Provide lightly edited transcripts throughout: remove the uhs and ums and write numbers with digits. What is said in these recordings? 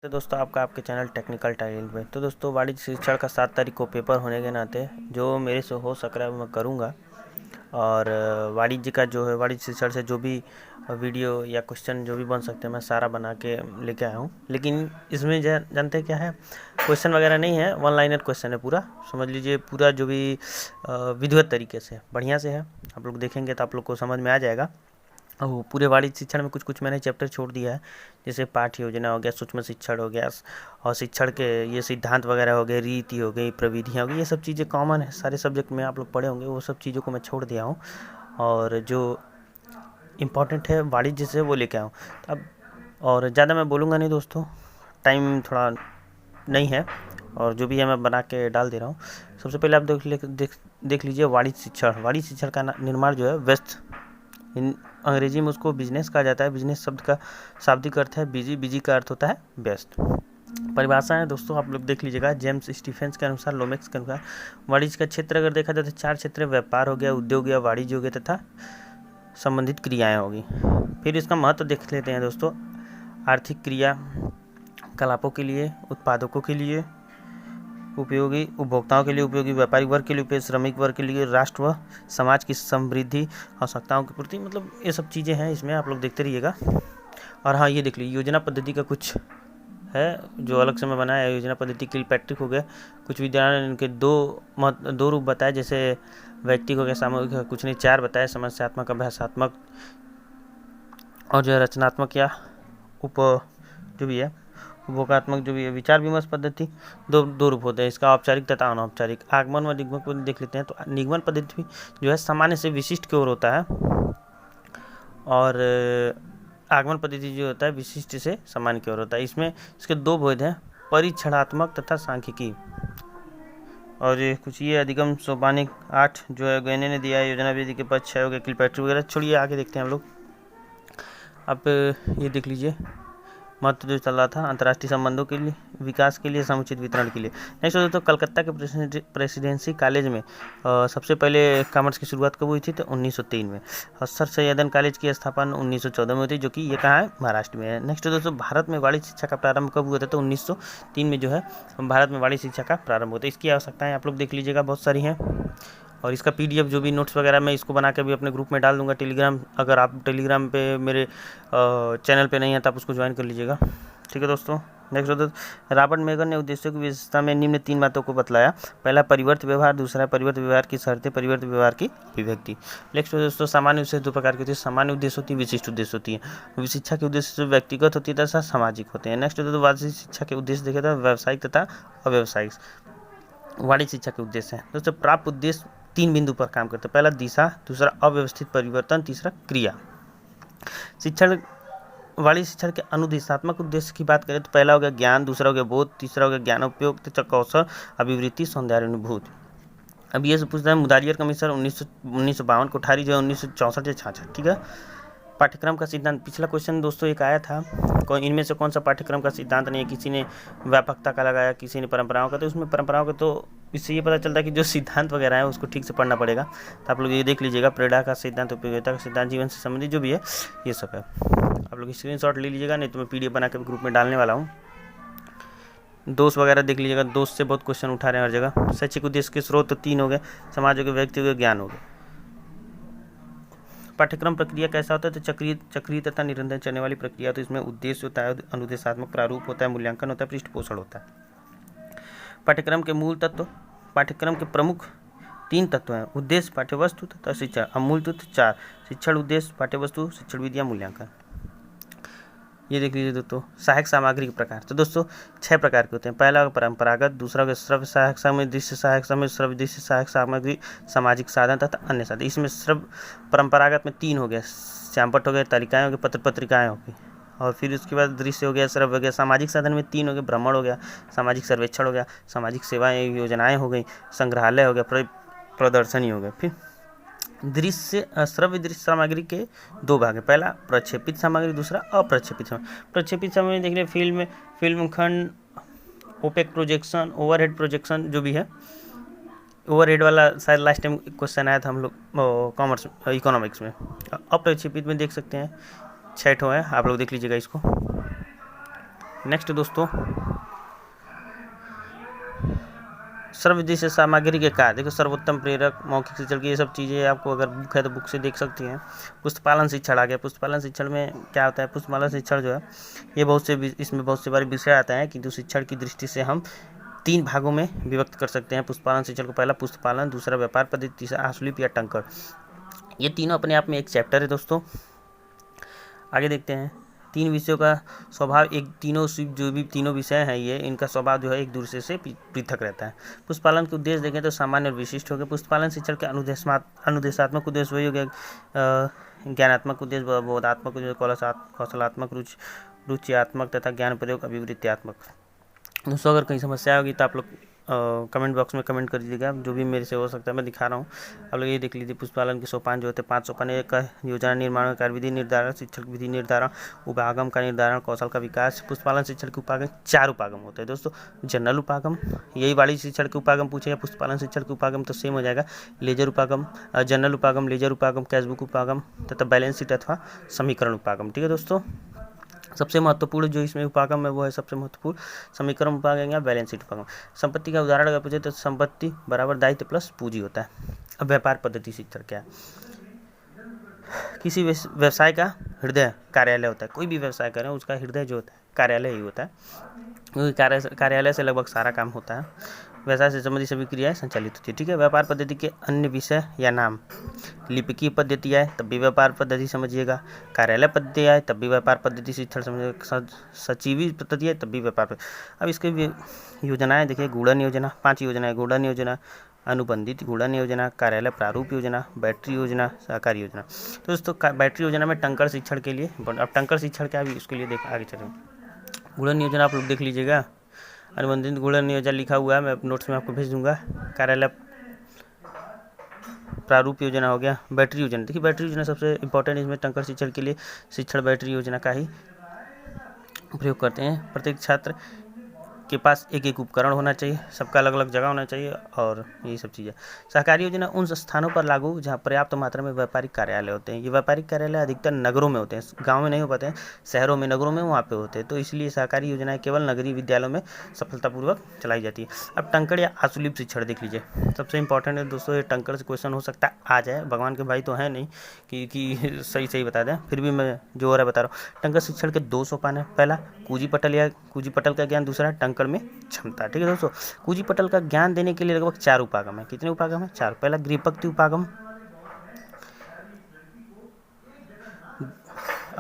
तो दोस्तों आपका आपके चैनल टेक्निकल टैलेंट में। तो दोस्तों वाणिज्य शिक्षण का 7 तारीख को पेपर होने के नाते जो मेरे से हो सक रहा है वो मैं करूँगा। और वाणिज्य का जो है वाणिज्य शिक्षण से जो भी वीडियो या क्वेश्चन जो भी बन सकते हैं मैं सारा बना के लेके आया हूँ। लेकिन इसमें जानते हैं क्या है, क्वेश्चन वगैरह नहीं है, वन लाइनर क्वेश्चन है पूरा। समझ लीजिए पूरा जो भी विधिवत तरीके से बढ़िया से है। आप लोग देखेंगे तो आप लोग को समझ में आ जाएगा। और पूरे वाणिज्य शिक्षण में कुछ कुछ मैंने चैप्टर छोड़ दिया है, जैसे पाठ्य योजना हो गया, सूक्ष्म शिक्षण हो गया, और शिक्षण के ये सिद्धांत वगैरह हो गए, रीति हो गई, प्रविधियाँ हो गई, ये सब चीज़ें कॉमन है, सारे सब्जेक्ट में आप लोग पढ़े होंगे। वो सब चीज़ों को मैं छोड़ दिया हूँ और जो इम्पोर्टेंट है वाणिज्य से वो लेके आऊँ। अब और ज़्यादा मैं बोलूँगा नहीं दोस्तों, टाइम थोड़ा नहीं है और जो भी है मैं बना के डाल दे रहा हूँ। सबसे पहले आप देख लीजिए वाणिज्य शिक्षण। वाणिज्य शिक्षण का निर्माण जो है व्यस्त, अंग्रेजी में उसको बिजनेस कहा जाता है। बिजनेस शब्द का शाब्दिक अर्थ है बिजी, बिजी का अर्थ होता है व्यस्त। परिभाषा है दोस्तों, आप लोग देख लीजिएगा। जेम्स स्टीफेंस के अनुसार, लोमेक्स के अनुसार वाणिज्य का क्षेत्र अगर देखा जाए तो 4 क्षेत्र: व्यापार हो गया, उद्योग हो गया, वाणिज्य हो गया तथा संबंधित क्रियाएं होगी। फिर इसका महत्व देख लेते हैं दोस्तों। आर्थिक क्रिया कलापों के लिए, उत्पादकों के लिए उपयोगी, उपभोक्ताओं के लिए उपयोगी, व्यापारिक वर्ग के लिए उपयोगी, श्रमिक वर्ग के लिए, राष्ट्र व समाज की समृद्धि आवश्यकताओं की पूर्ति, मतलब ये सब चीज़ें हैं इसमें, आप लोग देखते रहिएगा। और हाँ, ये देख लीजिए योजना पद्धति का कुछ है जो अलग से मैं बनाया है। योजना पद्धति किलपैट्रिक हो गया। कुछ विद्यालय ने इनके दो रूप बताए, जैसे व्यक्तिक हो गया, सामूहिक, कुछ नहीं 4 बताए: समस्यात्मक, अभ्यासात्मक और जो है रचनात्मक या जो भी है उपभोगात्मक, जो भी है विचार विमर्श पद्धति। दो रूप होते हैं इसका, औपचारिक तथा अनौपचारिक। आगमन व निगमन पद्धति देख लेते हैं। तो निगमन पद्धति जो है सामान्य से विशिष्ट की ओर होता है, और आगमन पद्धति जो होता है विशिष्ट से सामान्य की ओर होता है। इसमें इसके 2 भेद हैं, परीक्षणात्मक तथा सांख्यिकी। और कुछ ये अधिगम, सोपानिक, 8 जो है गैने ने दिया है। योजना विधि के पद 6 हो गए, किलपैट्रिक वगैरह। छोड़िए आगे देखते हैं हम लोग। अब ये देख लीजिए महत्व जो चल रहा था, अंतर्राष्ट्रीय संबंधों के लिए, विकास के लिए, समुचित वितरण के लिए। नेक्स्ट दोस्तों, कलकत्ता के प्रेसिडेंसी कॉलेज में सबसे पहले कॉमर्स की शुरुआत कब हुई थी? तो 1903 में। और सर सैयदन कॉलेज की स्थापना 1914 में हुई थी, जो कि ये कहाँ है? महाराष्ट्र में है। नेक्स्ट दोस्तों, भारत में वाणिज्य शिक्षा का प्रारंभ कब हुआ था? तो 1903 में जो है भारत में वाणिज्य शिक्षा का प्रारंभ हुआ था। इसकी आवश्यकताएँ आप लोग देख लीजिएगा, बहुत सारी हैं। और इसका PDF जो भी नोट्स वगैरह मैं इसको बना के भी अपने ग्रुप में डाल दूंगा टेलीग्राम। अगर आप टेलीग्राम पे मेरे चैनल पे नहीं है तो आप उसको ज्वाइन कर लीजिएगा, ठीक है दोस्तों। नेक्स्ट दोस्तों, रॉबर्ट मेगन ने उद्देश्यों की विशेषता में निम्न 3 बातों को बतलाया। पहला परिवर्त व्यवहार, दूसरा परिवर्त व्यवहार की शर्तें, परिवर्त व्यवहार की अभिव्यक्ति। नेक्स्ट दोस्तों, सामान्य उद्देश्य 2 प्रकार की होती है। सामान्य उद्देश्य होती है, विशिष्ट उद्देश्य होती है। शिक्षा के उद्देश्य व्यक्तिगत होती है तथा सामाजिक होते हैं। नेक्स्ट दोस्तों, वाणिज्य शिक्षा के उद्देश्य देखे तो व्यावसायिक तथा अव्यवसायिक। वाणिज्य शिक्षा के उद्देश्य हैं दोस्तों, प्राप्त उद्देश्य 3 बिंदु पर काम करते हैं। पहला दिशा, दूसरा अव्यवस्थित परिवर्तन, तीसरा क्रिया। शिक्षण वाणिज्य शिक्षण के अनुदेशात्मक उद्देश्य की बात करें तो पहला हो गया ज्ञान, दूसरा हो गया बोध, तीसरा हो गया ज्ञानोपयोग, तीसरा कौशल अभिवृद्धि, सौंदर्यानुभूति। अब ये से पूछता है मुदालियर कमीशन 1952, कोठारी जो है 1964 या 66, ठीक है। पाठ्यक्रम का सिद्धांत, पिछला क्वेश्चन दोस्तों एक आया था, इनमें से कौन सा पाठ्यक्रम का सिद्धांत नहीं है? किसी ने व्यापकता का लगाया, किसी ने परंपराओं का। तो उसमें परंपराओं का तो इससे ये पता चलता है कि जो सिद्धांत वगैरह है उसको ठीक से पढ़ना पड़ेगा। तो आप लोग ये देख लीजिएगा, प्रेरणा का सिद्धांत, उपयोगिता का सिद्धांत, जीवन से संबंधित जो भी है ये सब है। आप लोग स्क्रीनशॉट ले लीजिएगा, नहीं तो मैं PDF बना के ग्रुप में डालने वाला हूँ। दोस्त वगैरह देख लीजिएगा, दोस्त से बहुत क्वेश्चन उठा रहे हैं हर जगह। शैक्षिक उद्देश्य के स्रोत तो 3 हो गए, समाज हो गया, व्यक्ति हो गया, ज्ञान हो गया। पाठ्यक्रम प्रक्रिया कैसा होता है? तो चक्रीय तथा निरंतर चलने वाली प्रक्रिया। तो इसमें उद्देश्य होता है, अनुदेशात्मक प्रारूप होता है, मूल्यांकन होता है, पृष्ठपोषण होता है। पाठ्यक्रम के मूल तत्व, पाठ्यक्रम के प्रमुख 3 तत्व हैं: उद्देश्य, पाठ्यवस्तु तथा शिक्षण। अब मूल तत्व 4: शिक्षण, उद्देश्य, पाठ्यवस्तु, शिक्षण विधियाँ, मूल्यांकन। ये देख लीजिए दोस्तों, सहायक सामग्री के प्रकार। तो दोस्तों 6 प्रकार के होते हैं। पहला परंपरागत, दूसरा हो श्रव्य सहायक सामग्री, दृश्य सहायक सामग्री, श्रव्य दृश्य सहायक सामग्री, सामाजिक साधन तथा अन्य साधन। इसमें श्रव्य परंपरागत में 3 हो गया, श्यामपट्ट हो गया, तालिकाएं हो गई, पत्र पत्रिकाएं हो गई। और फिर उसके बाद दृश्य हो गया, श्रव्य हो गया। सामाजिक साधन में 3 हो गए, भ्रमण हो गया, सामाजिक सर्वेक्षण हो गया, सामाजिक सेवाएं योजनाएं हो गई, संग्रहालय हो गया, प्रदर्शनी हो गया। फिर दृश्य श्रव्य दृश्य सामग्री के 2 भाग हैं। पहला प्रक्षेपित सामग्री, दूसरा अप्रक्षेपित सामग्री। प्रक्षेपित सामग्री देख रहे फिल्म खंड, ओपेक प्रोजेक्शन, ओवरहेड प्रोजेक्शन जो भी है। ओवरहेड वाला शायद लास्ट टाइम क्वेश्चन आया था हम लोग कॉमर्स इकोनॉमिक्स में। अप्रक्षेपित में देख सकते हैं 6 ठो है, आप लोग देख लीजिएगा इसको। नेक्स्ट दोस्तों, सर्वदृश्य सामग्री के कार्य, देखो सर्वोत्तम प्रेरक, मौखिक शिक्षण की ये सब चीज़ें आपको अगर बुक है तो बुक से देख सकती हैं। पुस्तपालन शिक्षण आ गया। पुस्तपालन शिक्षण में क्या होता है, पुस्तपालन शिक्षण जो है ये इसमें बहुत से बारे विषय आता है, किंतु शिक्षण की दृष्टि से हम 3 भागों में विभक्त कर सकते हैं पुस्तपालन शिक्षण को। पहला पुस्तपालन, दूसरा व्यापार पद्धति, तीसरा आशुलिपि या टंकण। ये तीनों अपने आप में एक चैप्टर है दोस्तों। आगे देखते हैं, 3 विषयों का स्वभाव, जो भी तीनों विषय हैं ये इनका स्वभाव जो है एक दूसरे से पृथक रहता है। पुस्तपालन के उद्देश्य देखें तो सामान्य और विशिष्ट हो गए। पुस्तपालन शिक्षण के अनुदेशात्मक उद्देश्य वही हो गया, ज्ञानात्मक उद्देश्य, बोधात्मक उद्देश्य, कौशलात्मक, रुचियात्मक तथा ज्ञान प्रयोग अभिवृत्तियात्मक। दोस्तों अगर कहीं समस्या होगी तो आप लोग कमेंट बॉक्स में कमेंट कर दीजिएगा, जो भी मेरे से हो सकता है मैं दिखा रहा हूँ। आप लोग ये देख लीजिए, पुस्तपालन के सोपान जो होते हैं 5 सोपान, एक योजना निर्माण, कार्यविधि निर्धारण, शिक्षण विधि निर्धारण, उपागम का निर्धारण, कौशल का विकास। पुस्तपालन शिक्षण के उपागम 4 उपागम होते हैं दोस्तों। जनरल उपागम, यही वाणिज्य शिक्षण के उपागम पूछेगा, पुस्तपालन शिक्षण के उपागम तो सेम हो जाएगा। लेजर उपागम, जनरल उपागम, लेजर उपागम, कैशबुक उपागम तथा बैलेंस शीट अथवा समीकरण उपागम। ठीक है दोस्तों, सबसे महत्वपूर्ण जो इसमें उपागम है वो है सबसे महत्वपूर्ण समीकरण उपागम या बैलेंस शीट उपागम। संपत्ति का उदाहरण अगर पूछे तो संपत्ति बराबर दायित्व प्लस पूंजी होता है। अब व्यापार पद्धति शिक्षण क्या है, किसी व्यवसाय का हृदय कार्यालय होता है। कोई भी व्यवसाय करें उसका हृदय जो होता है कार्यालय ही होता है, क्योंकि कार्यालय से लगभग सारा काम होता है। व्यवसाय से संबंधित सभी क्रियाएं संचालित होती है। ठीक है, व्यापार पद्धति के अन्य विषय या नाम, लिपिकीय पद्धति आए तब भी व्यापार पद्धति समझिएगा, कार्यालय पद्धति आए तब भी व्यापार पद्धति शिक्षण समझिएगा, सचिवी पद्धति है तब भी व्यापार। अब इसके योजनाएं देखिए, गुणन योजना, 5 योजनाएं, गुणन योजना, अनुबंधित गुणन योजना, कार्यालय प्रारूप योजना, बैटरी योजना, सहकारी योजना। तो दोस्तों बैटरी योजना में टंकण शिक्षण के लिए, अब टंकण शिक्षण क्या है उसके लिए देख आगे चलेंगे। गुणन योजना आप लोग देख लीजिएगा, अनुबंधित गुणन योजना लिखा हुआ है, मैं नोट्स में आपको भेज दूंगा। कार्यालय प्रारूप योजना हो गया। बैटरी योजना, देखिए बैटरी योजना सबसे इंपॉर्टेंट, इसमें टंकण शिक्षण के लिए शिक्षण बैटरी योजना का ही प्रयोग करते हैं। प्रत्येक छात्र के पास एक एक उपकरण होना चाहिए, सबका अलग अलग जगह होना चाहिए और ये सब चीज़ें। सहकारी योजना उन स्थानों पर लागू जहाँ पर्याप्त मात्रा में व्यापारिक कार्यालय होते हैं। ये व्यापारिक कार्यालय अधिकतर नगरों में होते हैं, गाँव में नहीं हो पाते हैं, शहरों में नगरों में वहाँ पे होते हैं, तो इसलिए सहकारी योजनाएं केवल नगरीय विद्यालयों में सफलतापूर्वक चलाई जाती है। अब टंकण या आशुलिप शिक्षण देख लीजिए, सबसे इंपॉर्टेंट है दोस्तों, ये टंकण से क्वेश्चन हो सकता है आ जाए, भगवान के भाई तो है नहीं कि सही बता दें, फिर भी मैं जो हो रहा है बता रहा हूँ। टंकण शिक्षण के 2 सोपान है, पहला कुंजी पटल का ज्ञान, दूसरा टंकण में क्षमता। ठीक है दोस्तों, कुंजी पटल का ज्ञान देने के लिए लगभग 4 उपागम है। कितने उपागम है? 4। पहला गृहपक्ति उपागम,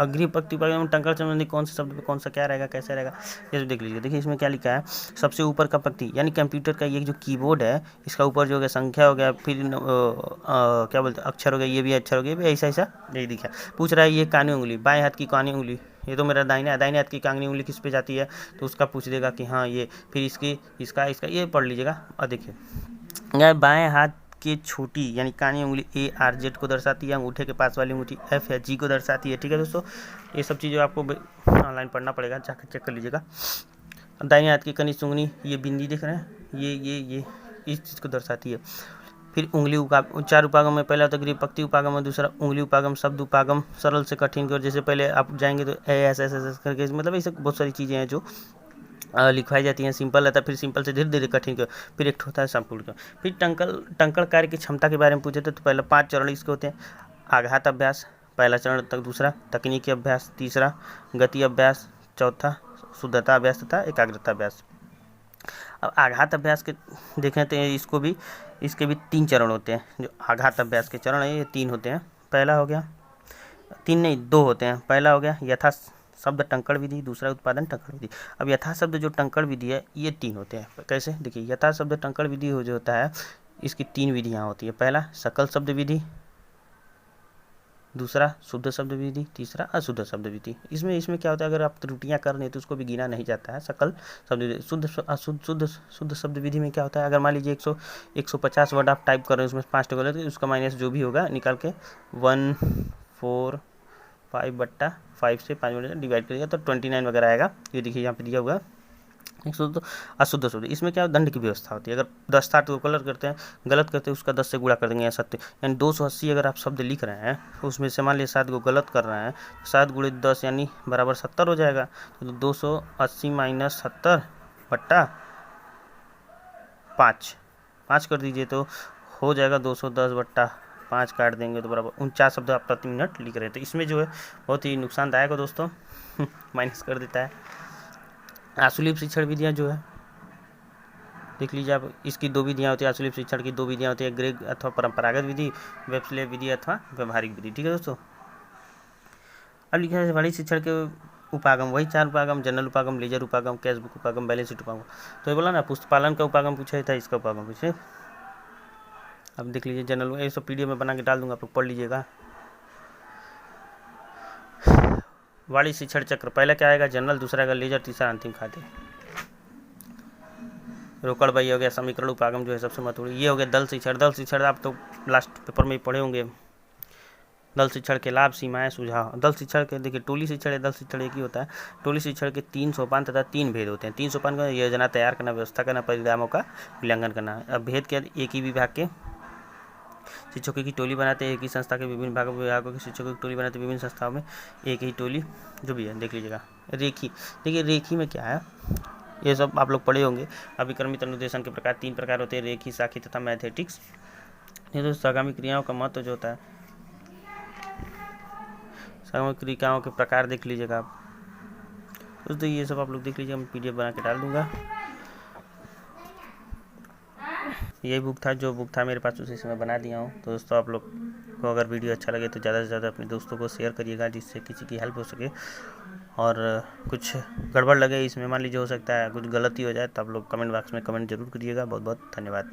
गृहपक्ति उपागम में टंकण संबंधी कौन से शब्द पे कौन सा क्या रहेगा, कैसे रहेगा, ये देख लीजिए। देखिए इसमें क्या लिखा है, सबसे ऊपर का पंक्ति यानी कंप्यूटर का ये जो कीबोर्ड है इसका ऊपर जो हो गया संख्या हो गया, फिर क्या बोलते हैं अक्षर हो गया, ये भी अक्षर हो गया, ये भी ऐसा यही दिखा। पूछ रहा है ये कानी उंगली, बाएं हाथ की कानी उंगली, ये तो मेरा दाहिने हाथ की कांगनी उंगली किस पे जाती है, तो उसका पूछ देगा कि हाँ ये, फिर इसका ये पढ़ लीजिएगा। और देखिए बाएं हाथ की छोटी यानी कानी उंगली ARZ को दर्शाती है, अंगूठे के पास वाली उंगली F या G को दर्शाती है। ठीक है दोस्तों, ये सब चीज़ें आपको ऑनलाइन पढ़ना पड़ेगा, जाकर चेक कर लीजिएगा। दाहिने हाथ की कनिष्ठ उंगली, ये बिंदी दिख रहे हैं, ये इस चीज़ को दर्शाती है। फिर उंगली 4 उपागम में पहला होता है गृहपक्ति उपागम और दूसरा उंगली उपागम, शब्द उपागम, सरल से कठिन की ओर। जैसे पहले आप जाएंगे तो ASSS करके, मतलब ऐसे बहुत सारी चीज़ें हैं जो लिखवाई जाती हैं। सिंपल रहता है, फिर सिंपल से धीरे धीरे कठिन की ओर, फिर एक होता है संपूर्ण की ओर। फिर टंकण कार्य की क्षमता के बारे में पूछे थे तो पहले 5 चरण इसके होते हैं। आघात अभ्यास पहला चरण तक, दूसरा तकनीकी अभ्यास, तीसरा गति अभ्यास, चौथा शुद्धता अभ्यास तथा एकाग्रता अभ्यास। अब आघात अभ्यास के देखें तो इसके भी 3 चरण होते हैं। जो आघात अभ्यास के चरण है ये 3 होते हैं। पहला हो गया 3 नहीं 2 होते हैं। पहला हो गया यथा शब्द टंकण विधि, दूसरा उत्पादन टंकण विधि। अब यथा शब्द जो टंकण विधि है ये 3 होते हैं। कैसे देखिए, यथा शब्द टंकण विधि जो होता है इसकी 3 विधियाँ होती है। पहला सकल शब्द विधि, दूसरा शुद्ध शब्द विधि, तीसरा अशुद्ध शब्द विधि। इसमें क्या होता है, अगर आप त्रुटियां कर रहे हैं तो उसको भी गिना नहीं जाता है। सकल शब्द विधि, शुद्ध शब्द विधि में क्या होता है, अगर मान लीजिए 150 वर्ड आप टाइप कर रहे हैं, उसमें 5 टोकल तो उसका माइनस जो भी होगा निकाल के 145/5 से 5 डिवाइड करिएगा तो 29 वगैरह आएगा। ये देखिए यहाँ पे दिया हुआ 102 अशुद्ध शुद्ध, इसमें क्या दंड की व्यवस्था होती है। अगर 10 7 को कलर करते हैं, गलत करते हैं, उसका 10 से गुणा कर देंगे या 7, यानी 280 अगर आप शब्द लिख रहे हैं, उसमें से मान लीजिए 7 को गलत कर रहे हैं, 7 गुणे 10 यानी बराबर 70 हो जाएगा। तो 280 माइनस 70 बट्टा 5 कर दीजिए तो हो जाएगा 210 बट्टा 5 काट देंगे तो बराबर 49 शब्द आप प्रति मिनट लिख रहे हैं। तो इसमें जो है बहुत ही नुकसानदायक है दोस्तों, माइनस कर देता है। आशुलिप शिक्षण विधियाँ जो है देख लीजिए आप, इसकी 2 विधियाँ होती है। आशुलिप शिक्षण की 2 विधियाँ होती है, ग्रेग अथवा परंपरागत विधि, वेबस्लेव विधि अथवा व्यवहारिक विधि। ठीक है दोस्तों। अब लिखा है वाणिज्य शिक्षण के उपागम, वही 4 उपागम, जनरल उपागम, लेजर उपागम, कैश बुक उपागम, बैलेंस शीट उपागम। तो ये बोला ना, पुस्तपालन का उपागम पूछा था, इसका उपागम पूछे। अब देख लीजिए जनरल, ये सब PDF में बना के डाल दूंगा, आप लोग पढ़ लीजिएगा। वाणिज्य शिक्षण चक्र, पहला क्या आएगा जनरल, दूसरा आएगा लेजर, तीसरा अंतिम खाते। रोकड़ बाई हो गया, समीकरण उपागम जो है सबसे महत्वपूर्ण। ये हो गया दल शिक्षण। दल शिक्षण आप तो लास्ट पेपर में ही पढ़े होंगे। दल शिक्षण के लाभ, सीमाएं, सुझाव। दल शिक्षण के देखिए, टोली शिक्षण या दल शिक्षण एक ही होता है। टोली शिक्षण के 3 सोपान तथा 3 भेद होते हैं। 3 सोपान का योजना तैयार करना, व्यवस्था करना, परिणामों का मूल्यांकन करना। अब भेद क्या, एक ही विभाग के शिक्षकों की टोली बनाते हैं, एक ही संस्था के विभिन्न विभागों के शिक्षकों की टोली बनाते हैं, विभिन्न संस्थाओं में एक ही टोली जो भी है। देख लीजिएगा रेखी, देखिए रेखी में क्या है, ये सब आप लोग पढ़े होंगे। अभिक्रमित अनुदेशन के प्रकार 3 प्रकार होते हैं, रेखी, साखी तथा मैथेटिक्स। ये तो सागामी क्रियाओं का महत्व जो होता है, सागामी क्रियाओं के प्रकार देख लीजिएगा आप दोस्तों। ये सब आप लोग देख लीजिए, मैं PDF बना के डाल दूंगा। यही बुक था, जो बुक था मेरे पास उसी से मैं बना दिया हूँ। तो दोस्तों आप लोग को अगर वीडियो अच्छा लगे तो ज़्यादा से ज़्यादा अपने दोस्तों को शेयर करिएगा, जिससे किसी की हेल्प हो सके। और कुछ गड़बड़ लगे इसमें, मान लीजिए हो सकता है कुछ गलती हो जाए, तो आप लोग कमेंट बॉक्स में कमेंट जरूर करिएगा। बहुत बहुत धन्यवाद।